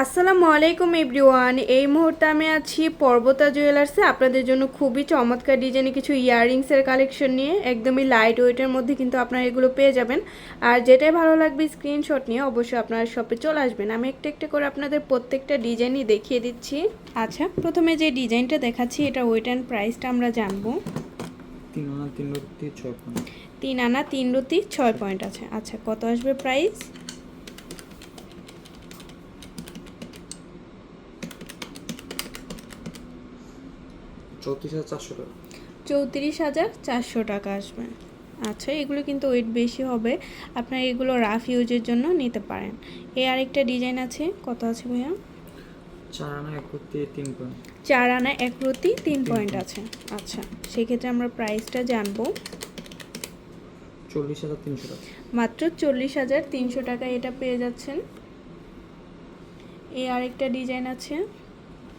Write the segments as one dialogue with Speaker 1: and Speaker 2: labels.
Speaker 1: আসসালামু আলাইকুম এভরিওয়ান। এই মুহূর্তে আমি আছি পর্বতা জুয়েলার্সে আপনাদের জন্য খুবই চমৎকার ডিজাইনে কিছু ইয়াররিংসের কালেকশন নিয়ে। একদমই লাইট ওয়েটের মধ্যে কিন্তু আপনারা এগুলো পেয়ে যাবেন। আর যেটাই ভালো লাগবে স্ক্রিনশট নিয়ে অবশ্যই আপনারা শপে চলে আসবেন। আমি একটা একটা করে আপনাদের প্রত্যেকটা ডিজাইনই দেখিয়ে দিচ্ছি। আচ্ছা, প্রথমে যে ডিজাইনটা দেখাচ্ছি এটা ওয়েট অ্যান্ড প্রাইসটা আমরা জানবো। 3 আনা 3 রতি 6 পয়েন্ট আছে। আচ্ছা, কত আসবে প্রাইস? 34,400 টাকা আসবে। আচ্ছা, এগুলো কিন্তু ওয়েট বেশি হবে, আপনারা এগুলো রাফ ইউজের জন্য নিতে পারেন। আরেকটা ডিজাইন আছে, কত আছে ভাইয়া?
Speaker 2: 4 আনা 1 রতি 3 পয়েন্ট।
Speaker 1: 4 আনা 1 রতি 3 পয়েন্ট আছে। আচ্ছা, সেক্ষেত্রে আমরা প্রাইসটা জানবো।
Speaker 2: 40,300 টাকা।
Speaker 1: মাত্র 40,300 টাকায় এটা পেয়ে যাচ্ছেন। আরেকটা ডিজাইন আছে,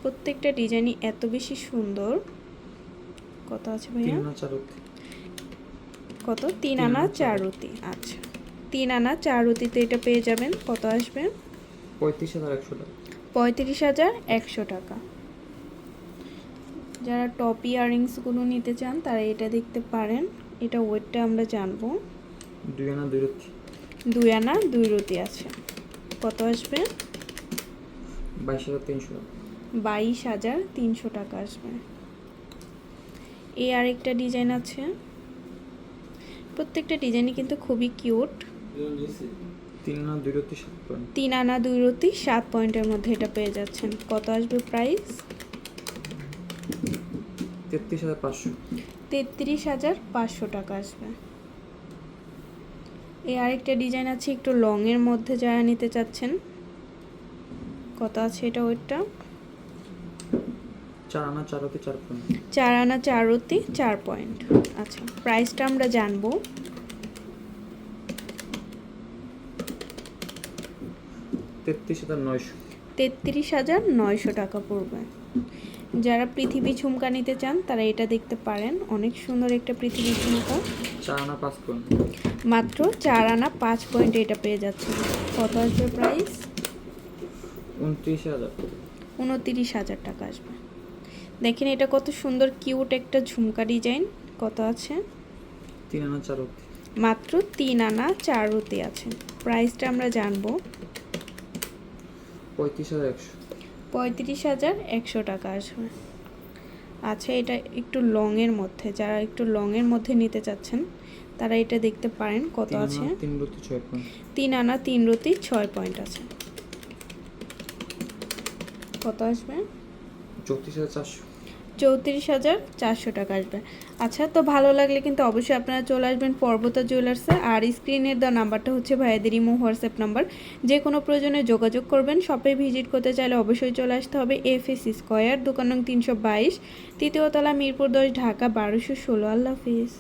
Speaker 1: প্রত্যেকটা ডিজাইনই এত বেশি সুন্দর। কত আছে ভাইয়া?
Speaker 2: 3 আনা 4 রতি।
Speaker 1: কত? 3 আনা 4 রতি। আচ্ছা, 3 আনা 4 রতিতে এটা পেয়ে যাবেন। কত আসবে?
Speaker 2: 35,100 টাকা।
Speaker 1: 35,100 টাকা। যারা টপ ইয়াররিংসগুলো নিতে চান তারা এটা দেখতে পারেন। এটা ওয়েটটা আমরা জানবো।
Speaker 2: 2 আনা 2 রতি।
Speaker 1: 2 আনা 2 রতি আছে। কত আসবে?
Speaker 2: 22,300 টাকা।
Speaker 1: 22,300 টাকা আসবে। আরেকটা ডিজাইন আছে, প্রত্যেকটা ডিজাইনই কিন্তু খুবই কিউট।
Speaker 2: 3 আনা 2 রতি 7 পয়েন্ট।
Speaker 1: 3 আনা 2 রতি 7 পয়েন্টের মধ্যে এটা পেয়ে যাচ্ছেন। কত আসবে প্রাইস?
Speaker 2: 33,500।
Speaker 1: 33,500 টাকা আসবে। আরেকটা ডিজাইন আছে একটু লংয়ের মধ্যে, যারা নিতে চাচ্ছেন। কত আছে এটা ওইটা?
Speaker 2: 4 আনা 4 রতি 4 পয়েন্ট।
Speaker 1: 4 আনা 4 রতি 4 পয়েন্ট। আচ্ছা, প্রাইসটা আমরা জানবো।
Speaker 2: 33,900।
Speaker 1: 33,900 টাকা পড়বে। যারা পৃথিবী ঝুমকা নিতে চান তারা এটা দেখতে পারেন, অনেক সুন্দর একটা পৃথিবী ঝুমকা।
Speaker 2: 4 আনা 5 পয়েন্ট।
Speaker 1: মাত্র 4 আনা 5 পয়েন্টে এটা পেয়ে যাচ্ছে। কত আসবে প্রাইস?
Speaker 2: 29,000।
Speaker 1: 29,000 টাকা আসবে। দেখেন এটা কত সুন্দর কিউট একটা ঝুমকা ডিজাইন। কত আছে?
Speaker 2: 3 আনা 4 রতি।
Speaker 1: মাত্র 3 আনা 4 রতি আছে। প্রাইসটা আমরা জানবো।
Speaker 2: 35,100।
Speaker 1: 35,100 টাকা আসবে। আচ্ছা, এটা একটু লংয়ের মধ্যে, যারা একটু লংয়ের মধ্যে নিতে চাচ্ছেন তারা এটা দেখতে পারেন। কত আছে?
Speaker 2: 3 রতি 6 পয়েন্ট।
Speaker 1: 3 আনা 3 রতি 6 পয়েন্ট আছে। কত আসবে?
Speaker 2: 34,400।
Speaker 1: 34,400 টাকা আসবে। আচ্ছা, তো ভালো লাগলে কিন্তু অবশ্যই আপনারা চলে আসবেন পর্বতা জুয়েলার্সে। আর স্ক্রিনের দেওয়া নাম্বারটা হচ্ছে ভাইয়াদের ইমো হোয়াটসঅ্যাপ নাম্বার, যে কোনো প্রয়োজনে যোগাযোগ করবেন। শপে ভিজিট করতে চাইলে অবশ্যই চলে আসতে হবে FS স্কয়ার, দোকান নং 322, তৃতীয় তলা, মিরপুর 10, ঢাকা 1216। আল্লাহ হাফিজ।